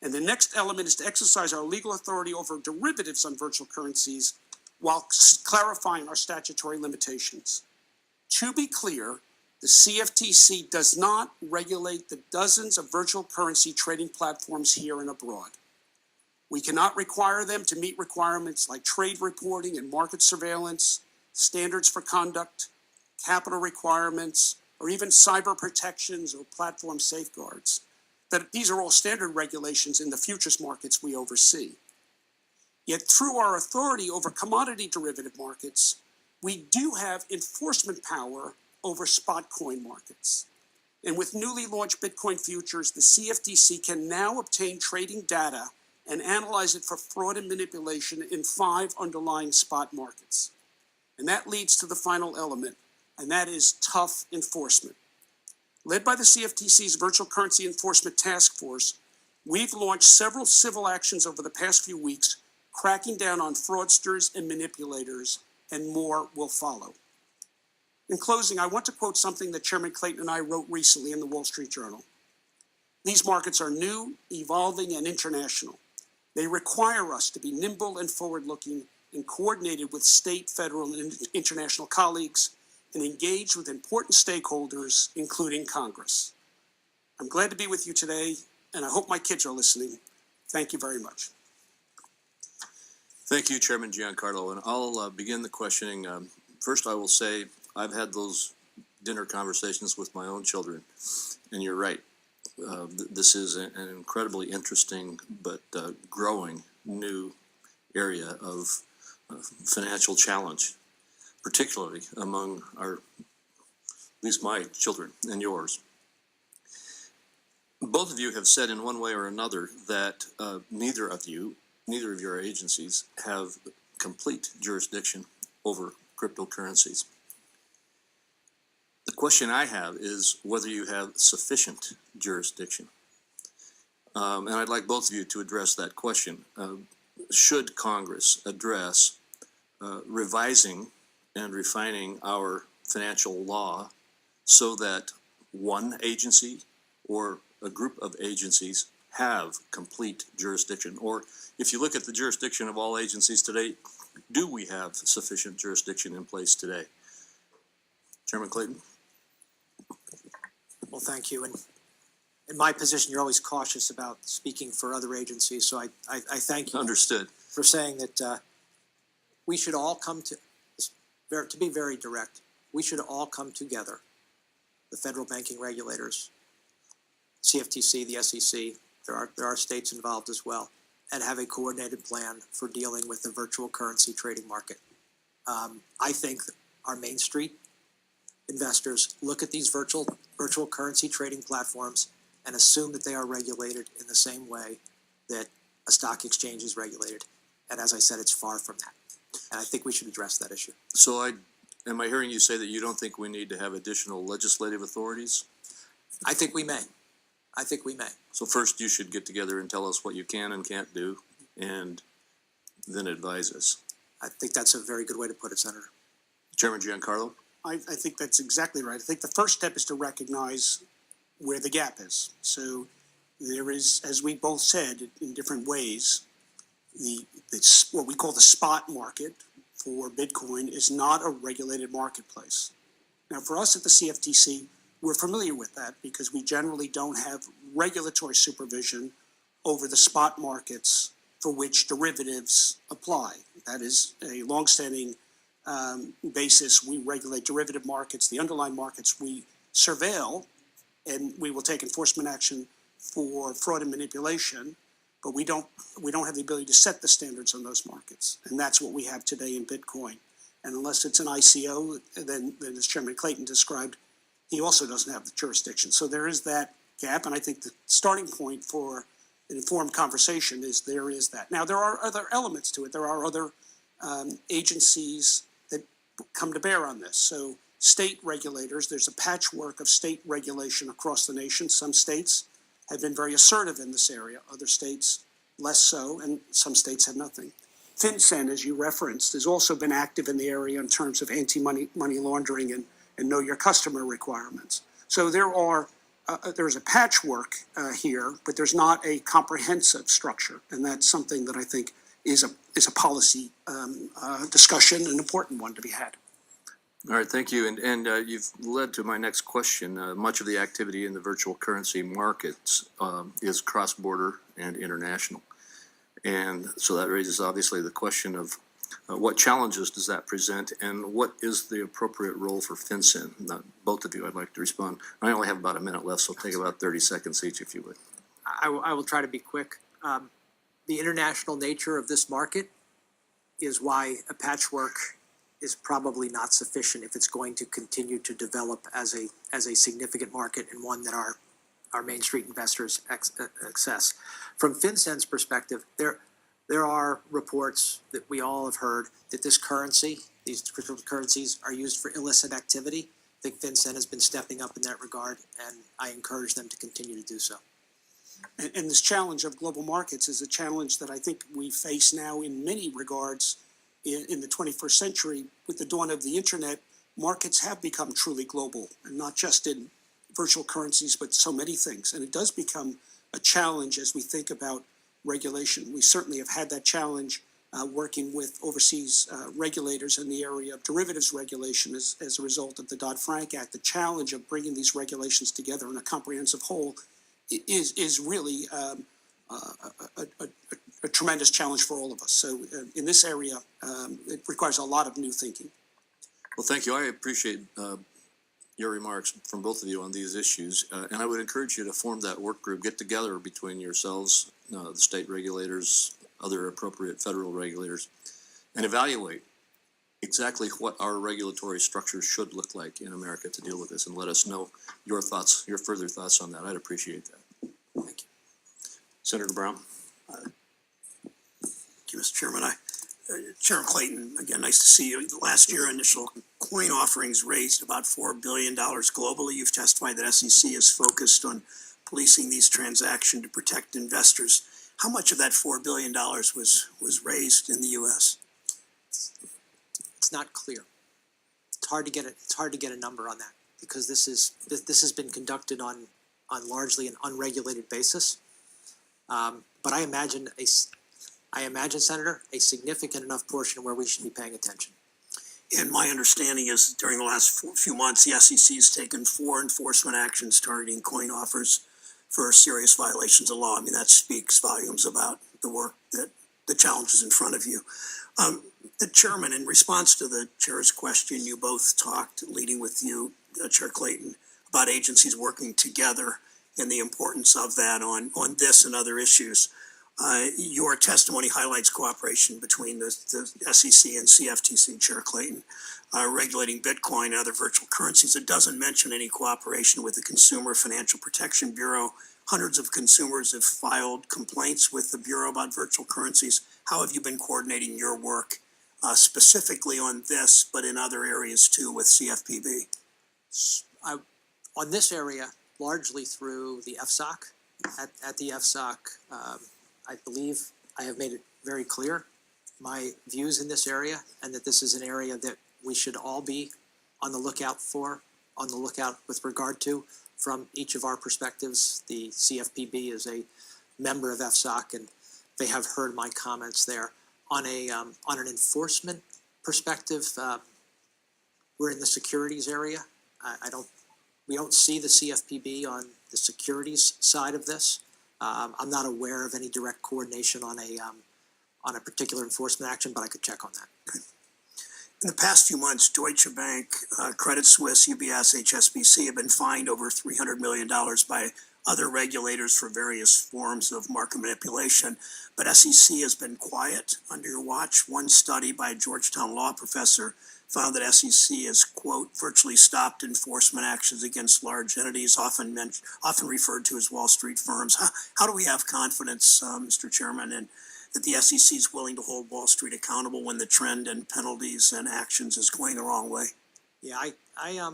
And the next element is to exercise our legal authority over derivatives on virtual currencies while clarifying our statutory limitations. To be clear, the CFTC does not regulate the dozens of virtual currency trading platforms here and abroad. We cannot require them to meet requirements like trade reporting and market surveillance, standards for conduct, capital requirements, or even cyber protections or platform safeguards. That these are all standard regulations in the futures markets we oversee. Yet through our authority over commodity derivative markets, we do have enforcement power over spot coin markets. And with newly launched Bitcoin futures, the CFTC can now obtain trading data and analyze it for fraud and manipulation in 5 underlying spot markets. And that leads to the final element, and that is tough enforcement. Led by the CFTC's Virtual Currency Enforcement Task Force, we've launched several civil actions over the past few weeks, cracking down on fraudsters and manipulators, and more will follow. In closing, I want to quote something that Chairman Clayton and I wrote recently in the Wall Street Journal. These markets are new, evolving, and international. They require us to be nimble and forward-looking and coordinated with state, federal, and international colleagues and engaged with important stakeholders, including Congress. I'm glad to be with you today, and I hope my kids are listening. Thank you very much. Thank you, Chairman Giancarlo, and I'll begin the questioning. First, I will say I've had those dinner conversations with my own children, and you're right. This is an incredibly interesting but growing new area of financial challenge, particularly among at least my children and yours. Both of you have said in one way or another that neither of your agencies have complete jurisdiction over cryptocurrencies. The question I have is whether you have sufficient jurisdiction. And I'd like both of you to address that question. Should Congress address revising and refining our financial law so that one agency or a group of agencies have complete jurisdiction? Or if you look at the jurisdiction of all agencies today, do we have sufficient jurisdiction in place today? Chairman Clayton? Well, thank you. And in my position, you're always cautious about speaking for other agencies, so I thank you. Understood. For saying that we should all come to be very direct, we should all come together, the federal banking regulators, CFTC, the SEC, there are states involved as well, and have a coordinated plan for dealing with the virtual currency trading market. I think our Main Street investors look at these virtual currency trading platforms and assume that they are regulated in the same way that a stock exchange is regulated. And as I said, it's far from that. And I think we should address that issue. So am I hearing you say that you don't think we need to have additional legislative authorities? I think we may. So first you should get together and tell us what you can and can't do, and then advise us. I think that's a very good way to put it, Senator. Chairman Giancarlo? I think that's exactly right. I think the first step is to recognize where the gap is. So there is, as we both said in different ways, what we call the spot market for Bitcoin is not a regulated marketplace. Now, for us at the CFTC, we're familiar with that because we generally don't have regulatory supervision over the spot markets for which derivatives apply. That is a longstanding basis. We regulate derivative markets, the underlying markets we surveil, and we will take enforcement action for fraud and manipulation, but we don't have the ability to set the standards on those markets. And that's what we have today in Bitcoin. And unless it's an ICO, then as Chairman Clayton described, he also doesn't have the jurisdiction. So there is that gap, and I think the starting point for an informed conversation is there is that. Now, there are other elements to it. There are other agencies that come to bear on this. So state regulators, there's a patchwork of state regulation across the nation. Some states have been very assertive in this area, other states less so, and some states have nothing. FinCEN, as you referenced, has also been active in the area in terms of anti-money laundering and know your customer requirements. So there are there's a patchwork here, but there's not a comprehensive structure, and that's something that I think is a policy discussion, an important one to be had. All right, thank you. And you've led to my next question. Much of the activity in the virtual currency markets is cross-border and international. And so that raises obviously the question of what challenges does that present, and what is the appropriate role for FinCEN? Now, both of you, I'd like to respond. I only have about a minute left, so take about 30 seconds each if you would. I will try to be quick. The international nature of this market is why a patchwork is probably not sufficient if it's going to continue to develop as a significant market, and one that our Main Street investors access. From FinCEN's perspective, there are reports that we all have heard that this currency, these cryptocurrencies, are used for illicit activity. I think FinCEN has been stepping up in that regard, and I encourage them to continue to do so. And this challenge of global markets is a challenge that I think we face now in many regards in the 21st century. With the dawn of the internet, markets have become truly global, and not just in virtual currencies, but so many things. And it does become a challenge as we think about regulation. We certainly have had that challenge working with overseas regulators in the area of derivatives regulation as a result of the Dodd-Frank Act. The challenge of bringing these regulations together in a comprehensive whole is really a tremendous challenge for all of us. So in this area, it requires a lot of new thinking. Well, thank you. I appreciate your remarks from both of you on these issues, and I would encourage you to form that work group, get together between yourselves, the state regulators, other appropriate federal regulators, and evaluate exactly what our regulatory structure should look like in America to deal with this, and let us know your thoughts, your further thoughts on that. I'd appreciate that. Thank you. Senator Brown. Thank you, Mr. Chairman. Chairman Clayton, again, nice to see you. Last year, initial coin offerings raised about $4 billion globally. You've testified that SEC is focused on policing these transactions to protect investors. How much of that $4 billion was raised in the U.S.? It's not clear. It's hard to get a number on that, because this has been conducted on largely an unregulated basis. But I imagine, Senator, a significant enough portion where we should be paying attention. And my understanding is during the last few months, the SEC has taken 4 enforcement actions targeting coin offers for serious violations of law. I mean, that speaks volumes about the work that the challenges in front of you. The chairman, in response to the chair's question, you both talked, leading with you, Chair Clayton, about agencies working together and the importance of that on this and other issues. Your testimony highlights cooperation between the SEC and CFTC, Chair Clayton, regulating Bitcoin and other virtual currencies. It doesn't mention any cooperation with the Consumer Financial Protection Bureau. Hundreds of consumers have filed complaints with the Bureau about virtual currencies. How have you been coordinating your work specifically on this, but in other areas too with CFPB? On this area, largely through the FSOC. At the FSOC, I believe I have made it very clear my views in this area, and that this is an area that we should all be on the lookout with regard to from each of our perspectives. The CFPB is a member of FSOC, and they have heard my comments there. On an enforcement perspective, we're in the securities area. We don't see the CFPB on the securities side of this. I'm not aware of any direct coordination on a particular enforcement action, but I could check on that. In the past few months, Deutsche Bank, Credit Suisse, UBS, HSBC have been fined over $300 million by other regulators for various forms of market manipulation. But SEC has been quiet under your watch. One study by a Georgetown law professor found that SEC has, quote, virtually stopped enforcement actions against large entities, often referred to as Wall Street firms. How do we have confidence, Mr. Chairman, that the SEC is willing to hold Wall Street accountable when the trend in penalties and actions is going the wrong way? Yeah, I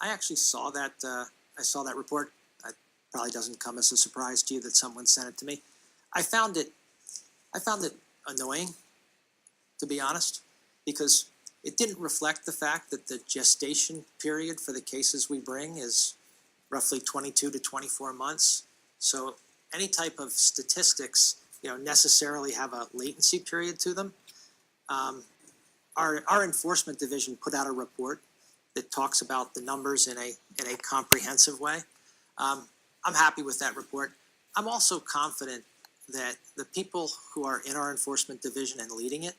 actually saw that. I saw that report. It probably doesn't come as a surprise to you that someone sent it to me. I found it annoying, to be honest, because it didn't reflect the fact that the gestation period for the cases we bring is roughly 22 to 24 months. So any type of statistics, necessarily have a latency period to them. Our enforcement division put out a report that talks about the numbers in a comprehensive way. I'm happy with that report. I'm also confident that the people who are in our enforcement division and leading it,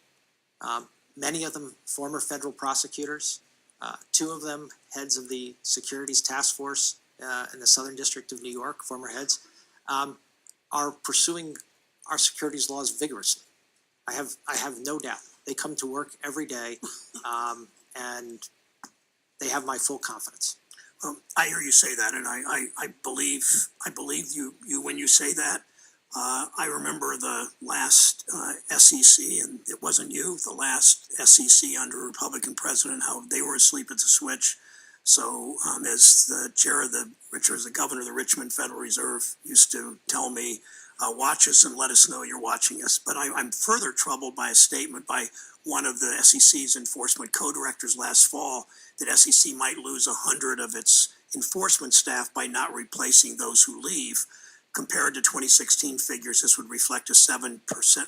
many of them former federal prosecutors, two of them heads of the Securities Task Force in the Southern District of New York, former heads, are pursuing our securities laws vigorously. I have no doubt. They come to work every day, and they have my full confidence. I hear you say that, and I believe you when you say that. I remember the last SEC, and it wasn't you, the last SEC under a Republican president, how they were asleep at the switch. So as the chair of as the governor of the Richmond Federal Reserve used to tell me, watch us and let us know you're watching us. But I'm further troubled by a statement by one of the SEC's enforcement co-directors last fall that SEC might lose 100 of its enforcement staff by not replacing those who leave. Compared to 2016 figures, this would reflect a 7%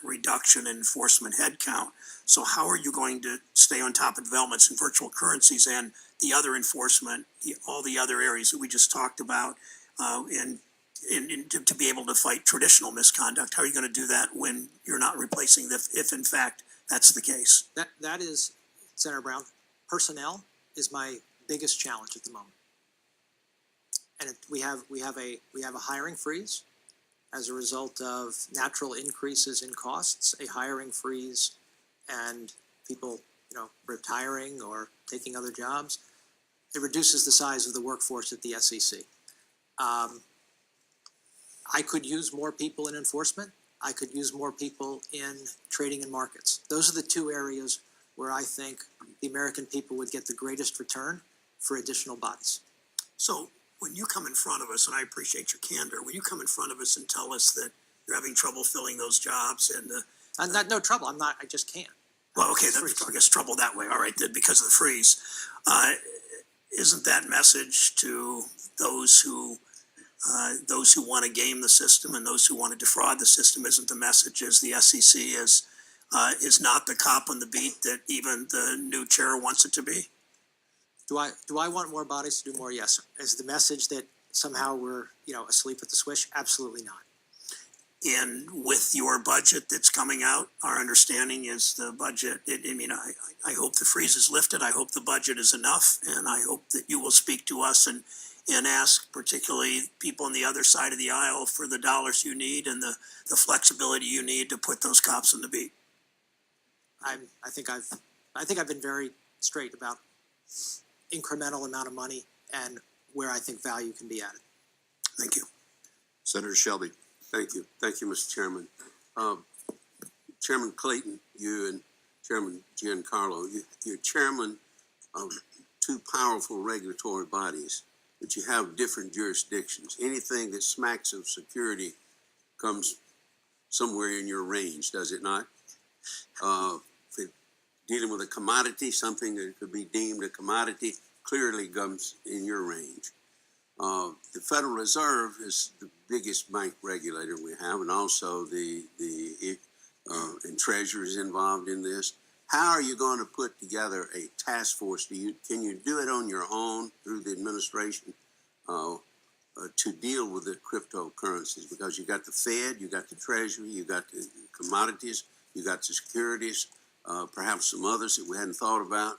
reduction in enforcement headcount. So how are you going to stay on top of developments in virtual currencies and the other enforcement, all the other areas that we just talked about, and to be able to fight traditional misconduct? How are you going to do that when you're not replacing them, if in fact that's the case? That is, Senator Brown, personnel is my biggest challenge at the moment. And we have a hiring freeze as a result of natural increases in costs, a hiring freeze, and people, retiring or taking other jobs. It reduces the size of the workforce at the SEC. I could use more people in enforcement. I could use more people in trading and markets. Those are the two areas where I think the American people would get the greatest return for additional bodies. So when you come in front of us, and I appreciate your candor, when you come in front of us and tell us that you're having trouble filling those jobs and no trouble. I just can't. well, okay, that's, I guess trouble that way. All right, then, because of the freeze, isn't that message to those who want to game the system and those who want to defraud the system? Isn't the message as the SEC is not the cop on the beat that even the new chair wants it to be? Do I want more bodies to do more? Yes, sir. Is the message that somehow we're asleep at the switch? Absolutely not. And with your budget that's coming out, our understanding is the budget. I hope the freeze is lifted. I hope the budget is enough, and I hope that you will speak to us and ask, particularly people on the other side of the aisle, for the dollars you need and the flexibility you need to put those cops on the beat. I think I've been very straight about incremental amount of money and where I think value can be added. Thank you. Senator Shelby. Thank you, Mr. Chairman. Chairman Clayton, you and Chairman Giancarlo, you're chairman of two powerful regulatory bodies, but you have different jurisdictions. Anything that smacks of security comes somewhere in your range, does it not? Dealing with a commodity, something that could be deemed a commodity, clearly comes in your range. The Federal Reserve is the biggest bank regulator we have, and also and Treasury is involved in this. How are you going to put together a task force? Can you do it on your own through the administration to deal with the cryptocurrencies? Because you got the Fed, you got the Treasury, you got the commodities, you got the securities, perhaps some others that we hadn't thought about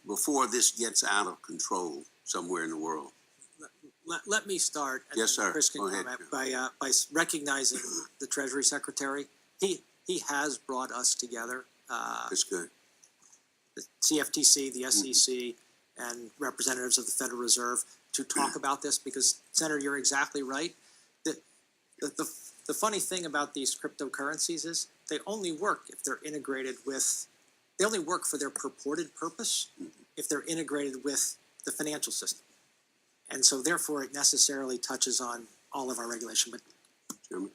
before this gets out of control somewhere in the world. Let me start. And yes, sir. Chris can comment by recognizing the Treasury Secretary. He has brought us together. That's good. The CFTC, the SEC, and representatives of the Federal Reserve to talk about this, because, Senator, you're exactly right. The funny thing about these cryptocurrencies is they only work if they're integrated with, they only work for their purported purpose if they're integrated with the financial system. And so therefore it necessarily touches on all of our regulation. But Chairman?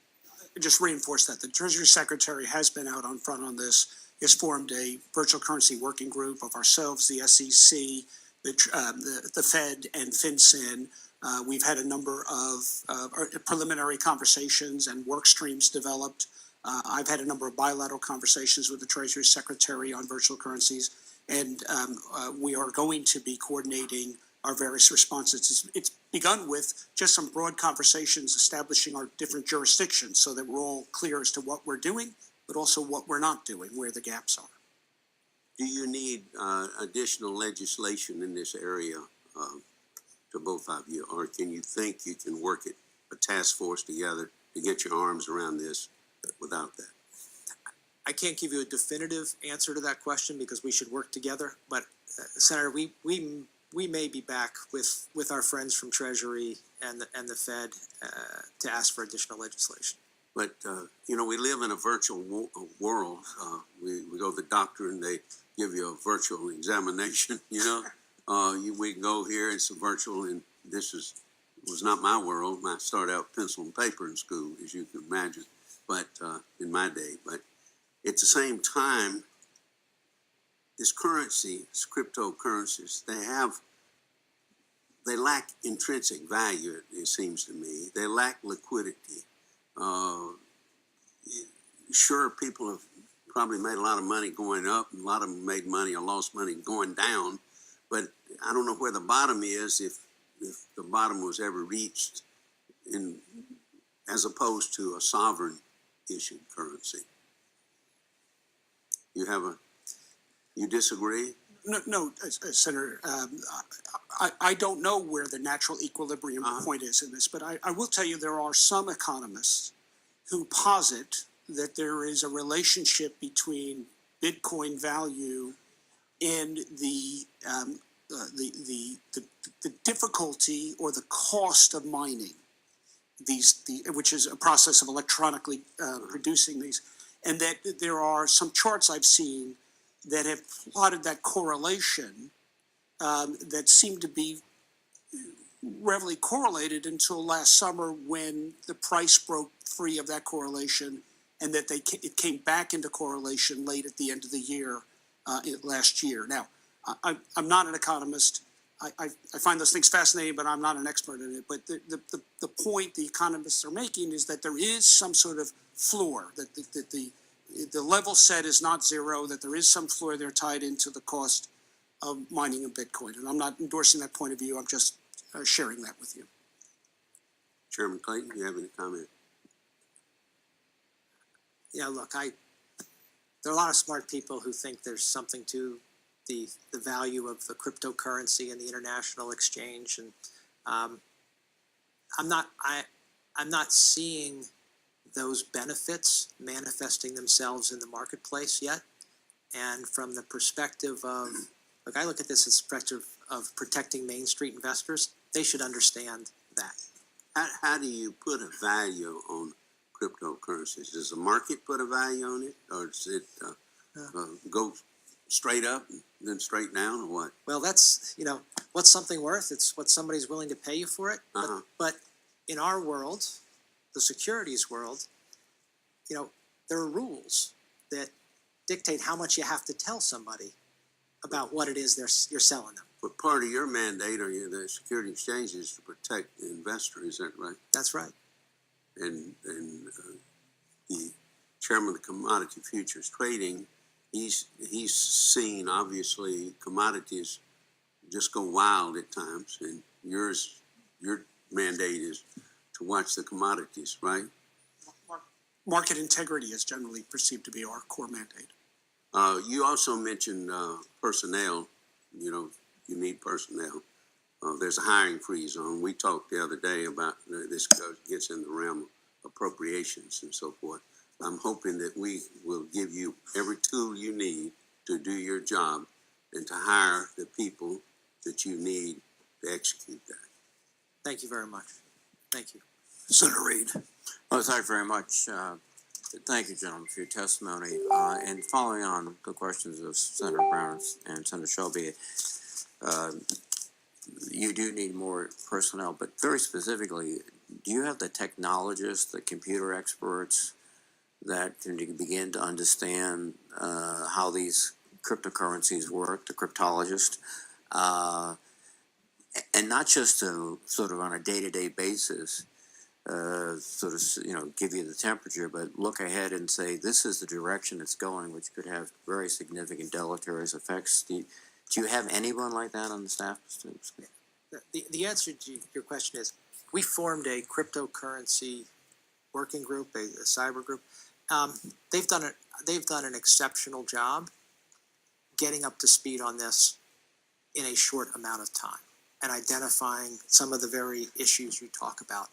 Just reinforce that the Treasury Secretary has been out on front on this, has formed a virtual currency working group of ourselves, the SEC, the Fed, and FinCEN, We've had a number of preliminary conversations and work streams developed. I've had a number of bilateral conversations with the Treasury Secretary on virtual currencies, and we are going to be coordinating our various responses. It's begun with just some broad conversations establishing our different jurisdictions so that we're all clear as to what we're doing, but also what we're not doing, where the gaps are. Do you need additional legislation in this area to both of you, or can you think you can work it, a task force together to get your arms around this without that? I can't give you a definitive answer to that question because we should work together. But Senator, we may be back with our friends from Treasury and the Fed to ask for additional legislation. But, you know, we live in a virtual world. We go to the doctor and they give you a virtual examination, you know. We can go here, it's a virtual, and was not my world. I started out pencil and paper in school, as you can imagine, but in my day. But at the same time, this currency, this cryptocurrencies, they lack intrinsic value, it seems to me. They lack liquidity. Sure, people have probably made a lot of money going up, and a lot of them made money or lost money going down, but I don't know where the bottom is, if the bottom was ever reached, as opposed to a sovereign issued currency. You disagree? No, Senator, I don't know where the natural equilibrium point is in this, but I will tell you there are some economists who posit that there is a relationship between Bitcoin value and the difficulty or the cost of mining which is a process of electronically producing these, and that there are some charts I've seen that have plotted that correlation that seem to be readily correlated until last summer when the price broke free of that correlation, and that it came back into correlation late at the end of the year last year. Now, I'm not an economist. I find those things fascinating, but I'm not an expert in it. But the point the economists are making is that there is some sort of floor, that the level set is not zero, that there is some floor there tied into the cost of mining of Bitcoin. And I'm not endorsing that point of view. I'm just sharing that with you. Chairman Clayton, do you have any comment? Yeah, look, there are a lot of smart people who think there's something to the value of the cryptocurrency and the international exchange, and I'm not seeing those benefits manifesting themselves in the marketplace yet. And from the perspective of, look, I look at this as perspective of protecting Main Street investors. They should understand that. How do you put a value on cryptocurrencies? Does the market put a value on it, or does it go straight up and then straight down, or what? Well, that's, what's something worth? It's what somebody's willing to pay you for it. But in our world, the securities world, there are rules that dictate how much you have to tell somebody about what it is you're selling them. But part of your mandate, or the Securities Exchange, is to protect the investor. Is that right? That's right. And the chairman of the Commodity Futures Trading, he's seen, obviously, commodities just go wild at times, and your mandate is to watch the commodities, right? Market integrity is generally perceived to be our core mandate. You also mentioned personnel. You need personnel. There's a hiring freeze on. We talked the other day about this gets in the realm of appropriations and so forth. I'm hoping that we will give you every tool you need to do your job and to hire the people that you need to execute that. Thank you very much. Thank you. Senator Reid. Well, thank you very much. Thank you, gentlemen, for your testimony. And following on the questions of Senator Brown and Senator Shelby, you do need more personnel, but very specifically, do you have the technologists, the computer experts that can begin to understand how these cryptocurrencies work, the cryptologist? and not just to sort of on a day-to-day basis, sort of, give you the temperature, but look ahead and say, this is the direction it's going, which could have very significant deleterious effects. Do you have anyone like that on the staff? The answer to your question is, we formed a cryptocurrency working group, a cyber group. They've done an exceptional job getting up to speed on this in a short amount of time and identifying some of the very issues you talk about.